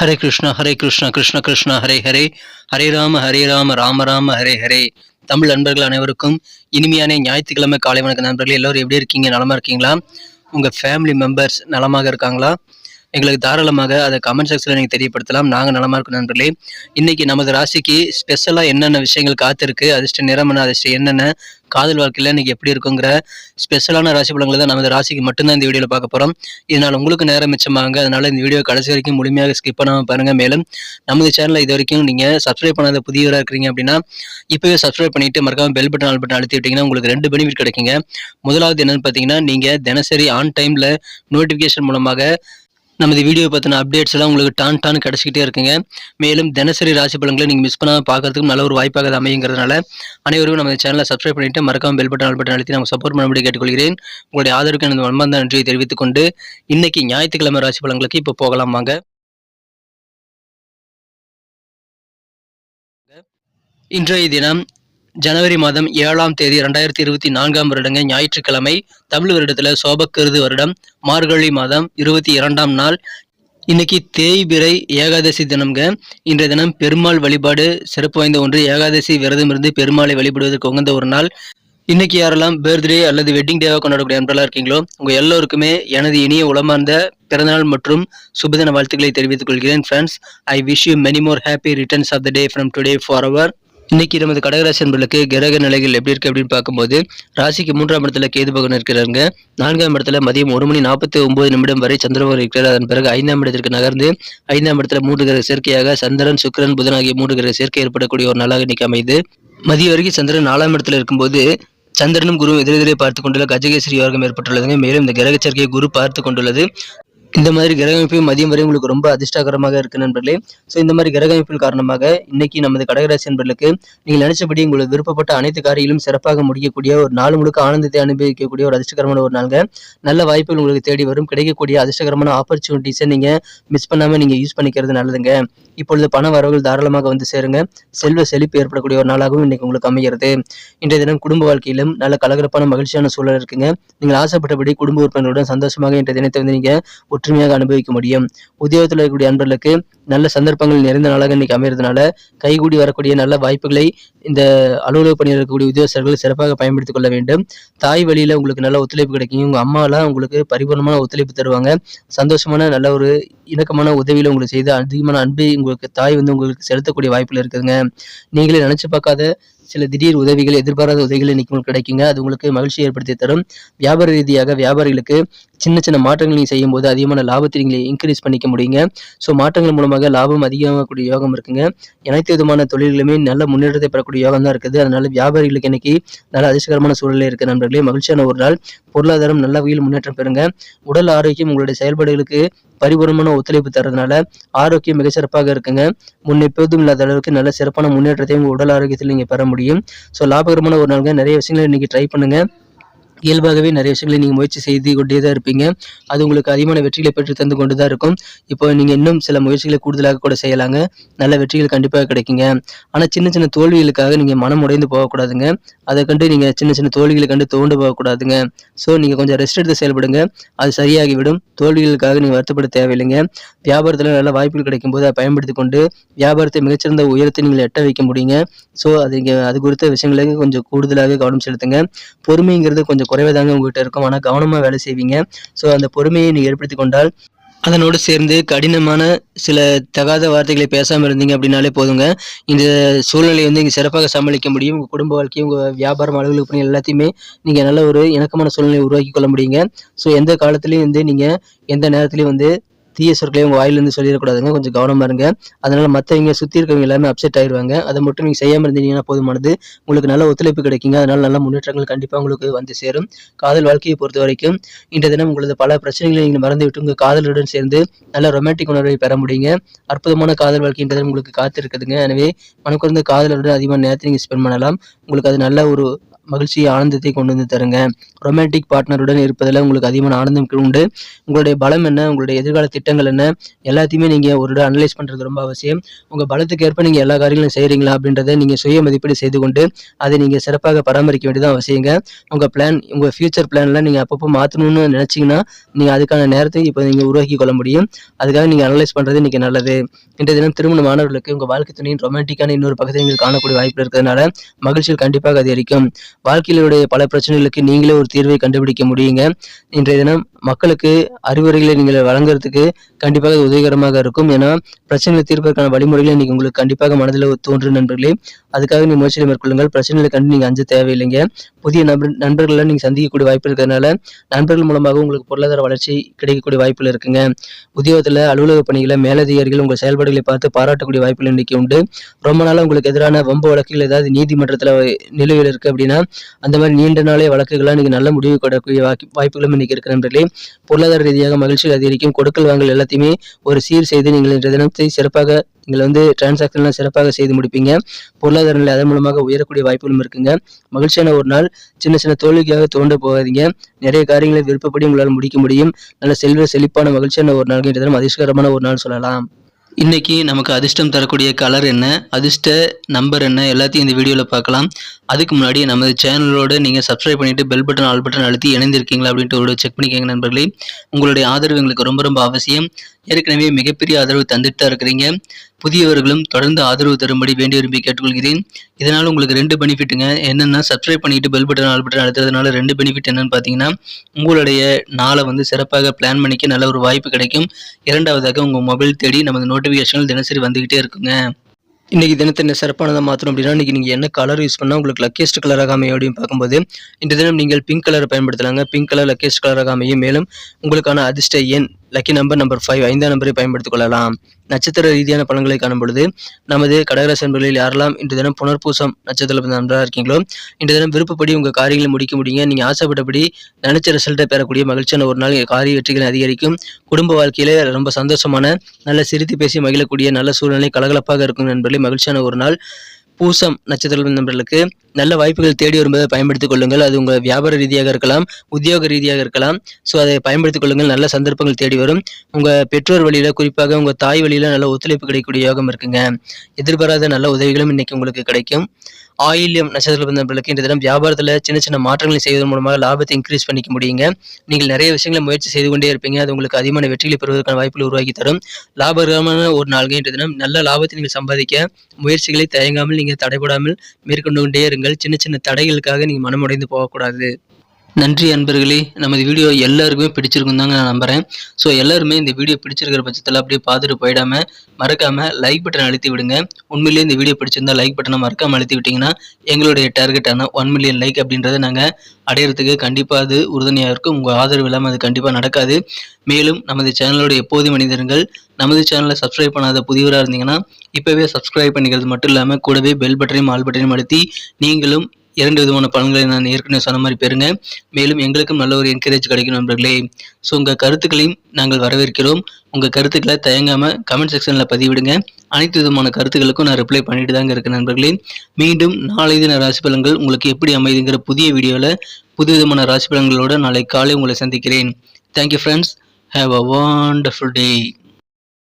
ஹரே கிருஷ்ணா கிருஷ்ண கிருஷ்ணா ஹரே ஹரே, ஹரே ராம ராம ராம ஹரே ஹரே. தமிழ் நண்பர்கள் அனைவருக்கும் இனிமையான ஞாயிற்றுக்கிழமை காலை வணக்கம் நண்பர்களே. எல்லோரும் எப்படி இருக்கீங்க? நலமா இருக்கீங்களா? உங்கள் ஃபேமிலி மெம்பர்ஸ் நலமாக இருக்காங்களா? எங்களுக்கு தாராளமாக அதை கமெண்ட் செக்ஷனில் நீங்கள் தெரியப்படுத்தலாம். நாங்கள் நலமாக இருக்கோம் நண்பர்களே. இன்றைக்கி நமது ராசிக்கு ஸ்பெஷலாக என்னென்ன விஷயங்கள் காத்திருக்கு, அதிர்ஷ்ட நிறம் என்ன, அதிர்ஷ்டம் என்னென்ன, காதல் வாழ்க்கையில் இன்றைக்கி எப்படி இருக்குங்கிற ஸ்பெஷலான ராசி பலன்களை தான் நமது ராசிக்கு மட்டும்தான் இந்த வீடியோவில் பார்க்க போகிறோம். இதனால் உங்களுக்கு நேரம் மிச்சமாகுங்க. அதனால் இந்த வீடியோ கடைசி வரைக்கும் முழுமையாக ஸ்கிப் பண்ணாமல் பாருங்கள். மேலும் நமது சேனலில் இது வரைக்கும் நீங்கள் சப்ஸ்கிரைப் பண்ணாத புதியவராக இருக்கிறீங்க அப்படின்னா இப்போவே சப்ஸ்கிரைப் பண்ணிவிட்டு மறக்காமல் பெல் பட்டன் ஆல் பட்டன் அழுத்தி விட்டிங்கன்னா உங்களுக்கு 2 பெனிஃபிட் கிடைக்குங்க. முதலாவது என்னென்னு பார்த்தீங்கன்னா, நீங்கள் தினசரி ஆன் டைமில் நோட்டிஃபிகேஷன் மூலமாக நமது வீடியோ பற்றின அப்டேட்ஸ் எல்லாம் உங்களுக்கு டான் கிடச்சிக்கிட்டே இருக்குங்க. மேலும் தினசரி ராசி பலன்களை நீங்கள் மிஸ் பண்ணாமல் பார்க்கறதுக்கும் நல்ல ஒரு வாய்ப்பாக அமையுங்கிறதுனால அனைவரும் நம்ம சேனலை சப்ஸ்கிரைப் பண்ணிவிட்டு மறக்காமல் பெல் பட்டன் ஆல் பட்டன் அழுத்தி நம்ம சப்போர்ட் பண்ணும்படி கேட்டுக்கொள்கிறேன். உங்களுடைய ஆதரவுக்கு எனது மனமார்ந்த நன்றியை தெரிவித்துக் கொண்டு இன்னைக்கு ஞாயிற்றுக்கிழமை ராசி பலன்களுக்கு இப்போ போகலாம் வாங்க. இன்றைய தினம் ஜனவரி மாதம் 7ஆம் தேதி 2024 வருடங்க, ஞாயிற்றுக்கிழமை. தமிழ் வருடத்தில் சோபக்கருது வருடம், மார்கழி மாதம் 22ஆம் நாள். இன்னைக்கு தேய்பிறை ஏகாதசி தினம்ங்க. இன்றைய தினம் பெருமாள் வழிபாடு சிறப்பு வாய்ந்த ஒன்று. ஏகாதசி விரதம் இருந்து பெருமாளை வழிபடுவதற்கு உகந்த ஒரு நாள். இன்னைக்கு யாரெல்லாம் பர்த்டே அல்லது வெட்டிங் டேவாக கொண்டாடக்கூடிய நண்பர்களாக இருக்கீங்களோ உங்கள் எல்லோருக்குமே எனது இனிய உளமார்ந்த பிறந்தநாள் மற்றும் சுபதின வாழ்த்துக்களை தெரிவித்துக் கொள்கிறேன். Friends, I wish you many more happy returns of the day from today for அவர். இன்னைக்கு நமது கடகராசி நண்பர்களுக்கு கிரக நிலைகள் எப்படி இருக்கு அப்படின்னு பார்க்கும்போது, ராசிக்கு 3ஆம் இடத்துல கேது பகவான் இருக்கிறாருங்க. 4ஆம் இடத்துல மதியம் 1:49 வரை சந்திரபகவான் இருக்கிறார். அதன் பிறகு 5ஆம் இடத்திற்கு நகர்ந்து 5ஆம் இடத்துல 3 கிரக சேர்க்கையாக சந்திரன், சுக்கிரன், புதன் ஆகிய 3 கிரக சேர்க்கை ஏற்படக்கூடிய ஒரு நாளாக இன்னைக்கு அமைது. மதிய வரைக்கும் சந்திரன் 4ஆம் இடத்துல இருக்கும்போது சந்திரனும் குருவும் எதிரெதிரே பார்த்து கொண்டுள்ள கஜகேசரி யோகம் ஏற்பட்டுள்ளதுங்க. மேலும் இந்த கிரக சேர்க்கையை குரு பார்த்து கொண்டுள்ளது. இந்த மாதிரி கிரக அமைப்பு மதியம் வரை உங்களுக்கு ரொம்ப அதிர்ஷ்டகரமாக இருக்கு நண்பர்களே. ஸோ இந்த மாதிரி கிரக அமைப்பின் காரணமாக இன்னைக்கு நமது கடகராசி நண்பர்களுக்கு நீங்கள் நினைச்சபடி உங்களுக்கு விருப்பப்பட்ட அனைத்து காரியங்களும் சிறப்பாக முடிக்கக்கூடிய ஒரு நாள் முழுக்க ஆனந்தத்தை அனுபவிக்கக்கூடிய ஒரு அதிர்ஷ்டகரமான ஒரு நாளுங்க. நல்ல வாய்ப்புகள் உங்களுக்கு தேடி வரும். கிடைக்கக்கூடிய அதிர்ஷ்டகரமான ஆப்பர்ச்சுனிட்டிஸை நீங்கள் மிஸ் பண்ணாமல் நீங்கள் யூஸ் பண்ணிக்கிறது நல்லதுங்க. இப்பொழுது பண வரவுகள் தாராளமாக வந்து சேருங்க. செல்வ செழிப்பு ஏற்படக்கூடிய ஒரு நாளாகவும் இன்னைக்கு உங்களுக்கு அமைகிறது. இன்றைய தினம் குடும்ப வாழ்க்கையிலும் நல்ல கலகலப்பான மகிழ்ச்சியான சூழல் இருக்குங்க. நீங்கள் ஆசைப்பட்டபடி குடும்ப உறுப்பினர்களுடன் சந்தோஷமாக இன்றைய தினத்தை வந்து நீங்கள் ஒற்றுமையாக அனுபவிக்க முடியும். உத்தியோகத்தில் இருக்கக்கூடிய அன்பர்களுக்கு நல்ல சந்தர்ப்பங்கள் நிறைந்த நாளாக இன்னைக்கு அமைகிறதுனால கைகூடி வரக்கூடிய நல்ல வாய்ப்புகளை இந்த அலுவலக பணியில் இருக்கக்கூடிய உத்தியோகஸ்தர்கள் சிறப்பாக பயன்படுத்திக் கொள்ள வேண்டும். தாய் வழியில உங்களுக்கு நல்ல ஒத்துழைப்பு கிடைக்கும். உங்க அம்மாலாம் உங்களுக்கு பரிபூர்ணமான ஒத்துழைப்பு தருவாங்க. சந்தோஷமான நல்ல ஒரு இணக்கமான உதவியில உங்களுக்கு செய்து அதிகமான அன்பை உங்களுக்கு தாய் வந்து உங்களுக்கு செலுத்தக்கூடிய வாய்ப்புகள் இருக்குதுங்க. நீங்களே நினைச்சு பார்க்காத சில திடீர் உதவிகள், எதிர்பாராத உதவிகள் இன்னைக்கு உங்களுக்கு கிடைக்குங்க. அது உங்களுக்கு மகிழ்ச்சி ஏற்படுத்தி தரும். வியாபார ரீதியாக வியாபாரிகளுக்கு சின்ன சின்ன மாற்றங்கள் நீங்கள் செய்யும் போது அதிகமான லாபத்தை நீங்கள் இன்க்ரீஸ் பண்ணிக்க முடியுங்க. ஸோ மாற்றங்கள் மூலமாக லாபம் அதிகமாகக்கூடிய யோகம் இருக்குங்க. அனைத்து விதமான தொழில்களுமே நல்ல முன்னேற்றத்தை பெறக்கூடிய யோகம் தான் இருக்குது. அதனால வியாபாரிகளுக்கு இன்னைக்கு நல்ல அதிர்ஷ்டகரமான சூழலே இருக்கு நண்பர்களே. மகிழ்ச்சியான ஒரு நாள். பொருளாதாரம் நல்ல வகையில் முன்னேற்றம் பெறுங்க. உடல் ஆரோக்கியம் உங்களுடைய செயல்பாடுகளுக்கு பரிபூர்ணமான ஒத்துழைப்பு தரதுனால ஆரோக்கியம் மிகச்சிறப்பாக இருக்குங்க. முன் எப்போதும் இல்லாத அளவுக்கு நல்ல சிறப்பான முன்னேற்றத்தை உங்கள் உடல் ஆரோக்கியத்தில் நீங்கள் பெற முடியும். ஸோ லாபகரமான ஒரு நாளுங்க. நிறைய விஷயங்களை இன்னைக்கு ட்ரை பண்ணுங்க. இயல்பாகவே நிறைய விஷயங்களை நீங்கள் முயற்சி செய்து கொண்டே தான் இருப்பீங்க. அது உங்களுக்கு அதிகமான வெற்றிகளை பெற்று தந்து கொண்டு தான் இருக்கும். இப்போ நீங்கள் இன்னும் சில முயற்சிகளை கூடுதலாக கூட செய்யலாங்க. நல்ல வெற்றிகள் கண்டிப்பாக கிடைக்குங்க. ஆனால் சின்ன சின்ன தோல்விகளுக்காக நீங்கள் மனம் உடைந்து போகக்கூடாதுங்க. அதை கண்டு நீங்கள் சின்ன சின்ன தோல்விகளை கண்டு தோண்டு போகக்கூடாதுங்க. ஸோ நீங்கள் கொஞ்சம் ரெஸ்ட் எடுத்து செயல்படுங்க. அது சரியாகிவிடும். தோல்விகளுக்காக நீங்கள் வருத்தப்பட தேவையில்லைங்க. வியாபாரத்தில் நல்ல வாய்ப்புகள் கிடைக்கும் போது அதை பயன்படுத்தி கொண்டு வியாபாரத்தை மிகச்சிறந்த உயரத்தை நீங்கள் எட்ட வைக்க முடியுங்க. ஸோ அது குறித்த விஷயங்களுக்கு கொஞ்சம் கூடுதலாக கவனம் செலுத்துங்க. பொறுமைங்கிறது கொஞ்சம் குறைவே தாங்க உங்ககிட்ட இருக்கும். ஆனால் கவனமாக வேலை செய்வீங்க. ஸோ அந்த பொறுமையை நீங்கள் ஏற்படுத்தி கொண்டால் அதனோடு சேர்ந்து கடினமான சில தகாத வார்த்தைகளை பேசாமல் இருந்தீங்க அப்படின்னாலே போதுங்க. இந்த சூழ்நிலையை வந்து இங்கே சிறப்பாக சமாளிக்க முடியும். உங்கள் குடும்ப வாழ்க்கையும் உங்கள் வியாபாரம் அலுவலக பணி எல்லாத்தையுமே நீங்கள் நல்ல ஒரு இணக்கமான சூழ்நிலையை உருவாக்கி கொள்ள முடியுங்க. ஸோ எந்த காலத்துலையும் வந்து நீங்கள் எந்த நேரத்துலையும் வந்து தீய சொற்களை உங்கள் வாயிலிருந்து சொல்லிடக்கூடாதுங்க. கொஞ்சம் கவனமாக இருங்க. அதனால மற்றவங்க சுற்றி இருக்கவங்க எல்லாமே அப்செட் ஆயிடுவாங்க. அதை மட்டும் நீங்கள் செய்யாமல் இருந்தீங்கன்னா போதுமானது. உங்களுக்கு நல்ல ஒத்துழைப்பு கிடைக்குங்க. அதனால நல்ல முன்னேற்றங்கள் கண்டிப்பாக உங்களுக்கு வந்து சேரும். காதல் வாழ்க்கையை பொறுத்த வரைக்கும் இன்றைய தினம் உங்களது பல பிரச்சனைகளை நீங்கள் மறந்துவிட்டு உங்கள் காதலுடன் சேர்ந்து நல்ல ரொமான்டிக் உணர்வை பெற முடியுங்க. அற்புதமான காதல் வாழ்க்கை இன்றைய தினம் உங்களுக்கு காத்து இருக்குதுங்க. எனவே மனக்குறந்த காதலுடன் அதிகமான நேரத்தை நீங்கள் ஸ்பெண்ட் பண்ணலாம். உங்களுக்கு அது நல்ல ஒரு மகிழ்ச்சி ஆனந்தத்தை கொண்டு வந்து தருங்க. ரொமான்டிக் பார்ட்னருடன் இருப்பதில் உங்களுக்கு அதிகமான ஆனந்தம் உண்டு. உங்களுடைய பலம் என்ன, உங்களுடைய எதிர்கால திட்டங்கள் என்ன, எல்லாத்தையுமே நீங்க ஒரு அனலைஸ் பண்றது ரொம்ப அவசியம். உங்க பலத்துக்கு ஏற்ப நீங்க எல்லா காரியங்களும் செய்றீங்களா அப்படின்றத நீங்க சுய மதிப்பீடு செய்து கொண்டு அதை நீங்க சிறப்பாக பராமரிக்க வேண்டியது அவசியங்க. உங்க ஃபியூச்சர் பிளான்ல நீங்க அப்பப்போ மாத்தணும்னு நினைச்சீங்கன்னா நீங்க அதுக்கான நேரத்தை இப்போ நீங்க உருவாக்கி கொள்ள முடியும். அதுக்காக நீங்க அனலைஸ் பண்றது இன்னைக்கு நல்லது. இன்றைய தினம் திருமணமானவர்களுக்கு உங்க வாழ்க்கை துணையின் ரொமான்டிக்கான இன்னொரு பக்கத்தை நீங்கள் காணக்கூடிய வாய்ப்பு இருக்கிறதுனால மகிழ்ச்சியில் கண்டிப்பாக அதிகரிக்கும். வாழ்க்கையிலுடைய பல பிரச்சனைகளுக்கு நீங்களே ஒரு தீர்வை கண்டுபிடிக்க முடியுங்க. இன்றைய தினம் மக்களுக்கு அறிவுரைகளை நீங்கள் வழங்குறதுக்கு கண்டிப்பாக உதவிகரமாக இருக்கும். ஏன்னா பிரச்சனைகளை தீர்ப்பதற்கான வழிமுறைகளை இன்னைக்கு உங்களுக்கு கண்டிப்பாக மனதில் தோன்றும் நண்பர்களே. அதுக்காக நீங்க முயற்சிகளை மேற்கொள்ளுங்கள். பிரச்சனைகளை கண்டு நீங்க அஞ்ச தேவையில்லைங்க. புதிய நண்பர்களை நீங்க சந்திக்கக்கூடிய வாய்ப்பு இருக்கிறதுனால நண்பர்கள் மூலமாக உங்களுக்கு பொருளாதார வளர்ச்சி கிடைக்கக்கூடிய வாய்ப்புகள் இருக்குங்க. உத்தியோகத்துல அலுவலக பணிகளை மேலதிகாரிகள் உங்கள் செயல்பாடுகளை பார்த்து பாராட்டக்கூடிய வாய்ப்புகள் இன்னைக்கு உண்டு. ரொம்ப நாளா உங்களுக்கு எதிரான வம்பு வழக்குகள் ஏதாவது நீதிமன்றத்துல நிலுவையில் இருக்கு அப்படின்னா அந்த மாதிரி நீண்ட நாளே வழக்குகளாக நீங்க நல்ல முடிவு கொடுக்கக்கூடிய வாய்ப்புகளும் இன்னைக்கு இருக்கு நண்பர்களே. பொருளாதார ரீதியாக மகிழ்ச்சிகள் அதிகரிக்கும். கொடுக்கல் வாங்கல் எல்லாத்தையுமே ஒரு சீர் செய்து நீங்கள் இன்றைய தினத்தை சிறப்பாக நீங்கள் டிரான்சாக்ஷன்லாம் சிறப்பாக செய்து முடிப்பீங்க. பொருளாதார நிலை அதன் மூலமாக உயரக்கூடிய வாய்ப்புகளும் இருக்குங்க. மகிழ்ச்சியான ஒரு நாள். சின்ன சின்ன தோல்விக்காக தோண்ட போகாதீங்க. நிறைய காரியங்களை விருப்பப்படி உங்களால் முடிக்க முடியும். நல்ல செல்வ செழிப்பான மகிழ்ச்சியான ஒரு நாள், இன்றைய தினம் அதிர்ஷ்டகரமான ஒரு நாள் சொல்லலாம். இன்னைக்கு நமக்கு அதிர்ஷ்டம் தரக்கூடிய கலர் என்ன, அதிர்ஷ்ட நம்பர் என்ன, எல்லாத்தையும் இந்த வீடியோவில் பார்க்கலாம். அதுக்கு முன்னாடி நமது சேனலோட நீங்கள் சப்ஸ்கிரைப் பண்ணிட்டு பெல் பட்டன் ஆல் பட்டன் அழுத்தி இணைந்திருக்கீங்களா அப்படின்ட்டு ஒரு செக் பண்ணிக்கோங்க நண்பர்களே. உங்களுடைய ஆதரவு எங்களுக்கு ரொம்ப ரொம்ப அவசியம். ஏற்கனவே மிகப்பெரிய ஆதரவு தந்துட்டு தான் இருக்கிறீங்க. புதியவர்களும் தொடர்ந்து ஆதரவு தரும்படி வேண்டி விரும்பி கேட்டுக்கொள்கிறேன். இதனால் உங்களுக்கு 2 பெனிஃபிட்டுங்க. என்னென்னா சப்ஸ்கிரைப் பண்ணிட்டு பெல் பட்டன் ஆல் பட்டன் அழுத்துறதுனால 2 பெனிஃபிட் என்னன்னு பார்த்தீங்கன்னா, உங்களுடைய நாளை சிறப்பாக பிளான் பண்ணிக்க நல்ல ஒரு வாய்ப்பு கிடைக்கும். இரண்டாவதாக உங்கள் மொபைல் தேடி நமது நோட்டிஃபிகேஷன்கள் தினசரி வந்துகிட்டே இருக்குங்க. இன்னைக்கு தினத்தை என்ன சிறப்பானதாக மாற்றணும் அப்படின்னா, இன்னைக்கு நீங்கள் என்ன கலர் யூஸ் பண்ணால் உங்களுக்கு லக்கியஸ்ட் கலராக அமையும் அப்படின்னு பார்க்கும்போது இந்த தினம் நீங்கள் பிங்க் கலரை பயன்படுத்தலாங்க. பிங்க் கலர் லக்கியஸ்ட் கலராக அமையும். மேலும் உங்களுக்கான அதிர்ஷ்ட எண் லக்கி நம்பர் 5 5ஆம் நம்பரை பயன்படுத்திக் கொள்ளலாம். நட்சத்திர ரீதியான பலன்களை காணும் பொழுது நமது கடகராசி நண்பர்களில் யாரெல்லாம் இன்று தினம் புனர்பூசம் நட்சத்திரத்தில் நண்பராக இருக்கீங்களோ இன்று தினம் விருப்பப்படி உங்கள் காரியங்களை முடிக்க முடியுங்க. நீங்கள் ஆசைப்பட்டபடி நினைச்ச ரிசல்ட்டை பெறக்கூடிய மகிழ்ச்சியான ஒரு நாள். காரிய வெற்றிகளை அதிகரிக்கும். குடும்ப வாழ்க்கையில ரொம்ப சந்தோஷமான நல்ல சிரித்து பேசி மகிழக்கூடிய நல்ல சூழ்நிலை கலகலப்பாக இருக்கும் நண்பர்களே. மகிழ்ச்சியான ஒரு நாள். பூசம் நட்சத்திர நண்பர்களுக்கு நல்ல வாய்ப்புகள் தேடி வரும்போதை பயன்படுத்திக் கொள்ளுங்கள். அது உங்கள் வியாபார ரீதியாக இருக்கலாம், உத்தியோக ரீதியாக இருக்கலாம். ஸோ அதை பயன்படுத்திக் கொள்ளுங்கள். நல்ல சந்தர்ப்பங்கள் தேடி வரும். உங்கள் பெற்றோர் வழியில், குறிப்பாக உங்கள் தாய் வழியில் நல்ல ஒத்துழைப்பு கிடைக்கக்கூடிய யோகம் இருக்குங்க. எதிர்பாராத நல்ல உதவிகளும் இன்னைக்கு உங்களுக்கு கிடைக்கும். ஆயில்யம் நட்சத்திர நண்பர்களுக்கு இந்த தினம் வியாபாரத்தில் சின்ன சின்ன மாற்றங்களை செய்வதன் மூலமாக லாபத்தை இன்க்ரீஸ் பண்ணிக்க முடியுங்க. நீங்கள் நிறைய விஷயங்களை முயற்சி செய்து கொண்டே இருப்பீங்க. அது உங்களுக்கு அதிகமான வெற்றிகளை பெறுவதற்கான வாய்ப்புகளை உருவாக்கி தரும். லாபகரமான ஒரு நாள்கள் இன்றைய தினம். நல்ல லாபத்தை நீங்கள் சம்பாதிக்க முயற்சிகளை தயங்காமல் நீங்கள் தடைபடாமல் மேற்கொண்டு கொண்டே இருங்கள். சின்ன சின்ன தடைகளுக்காக நீங்கள் மனமுடைந்து போகக்கூடாது. நன்றி அன்பர்களே. நமது வீடியோ எல்லாருக்குமே பிடிச்சிருக்கும் தாங்க நான் நம்புகிறேன். ஸோ எல்லாருமே இந்த வீடியோ பிடிச்சிருக்கிற பட்சத்தில் அப்படியே பார்த்துட்டு போயிடாமல் மறக்காமல் லைக் பட்டன் அழுத்தி விடுங்க. உண்மையிலேயே இந்த வீடியோ பிடிச்சிருந்தா லைக் பட்டனை மறக்காமல் அழுத்தி விட்டிங்கன்னா எங்களுடைய டார்கெட்டான 1 மில்லியன் லைக் அப்படின்றத நாங்கள் அடையிறதுக்கு கண்டிப்பாக அது உறுதுணையாக இருக்கும். உங்கள் ஆதரவு இல்லாமல் அது கண்டிப்பாக நடக்காது. மேலும் நமது சேனலோட எப்போதும் மனிதர்கள் நமது சேனலை சப்ஸ்கிரைப் பண்ணாத புதியவராக இருந்தீங்கன்னா இப்போவே சப்ஸ்கிரைப் பண்ணிக்கிறது மட்டும் இல்லாமல் கூடவே பெல் பட்டனையும் ஆல் பட்டனையும் அழுத்தி நீங்களும் 2 விதமான பலன்களை நான் ஏற்கனவே சொன்ன மாதிரி பெறுங்க. மேலும் எங்களுக்கும் நல்ல ஒரு என்கரேஜ் கிடைக்கும் நண்பர்களே. ஸோ உங்கள் கருத்துக்களையும் நாங்கள் வரவேற்கிறோம். உங்கள் கருத்துக்களை தயங்காமல் கமெண்ட் செக்ஷனில் பதிவிடுங்க. அனைத்து விதமான கருத்துக்களுக்கும் நான் ரிப்ளை பண்ணிட்டு தாங்க இருக்கேன் நண்பர்களே. மீண்டும் நாளை தின ராசி பலன்கள் உங்களுக்கு எப்படி அமைதுங்கிற புதிய வீடியோவில் புது விதமான ராசி பலன்களோடு நாளை காலை உங்களை சந்திக்கிறேன். Thank you friends. Have a wonderful day.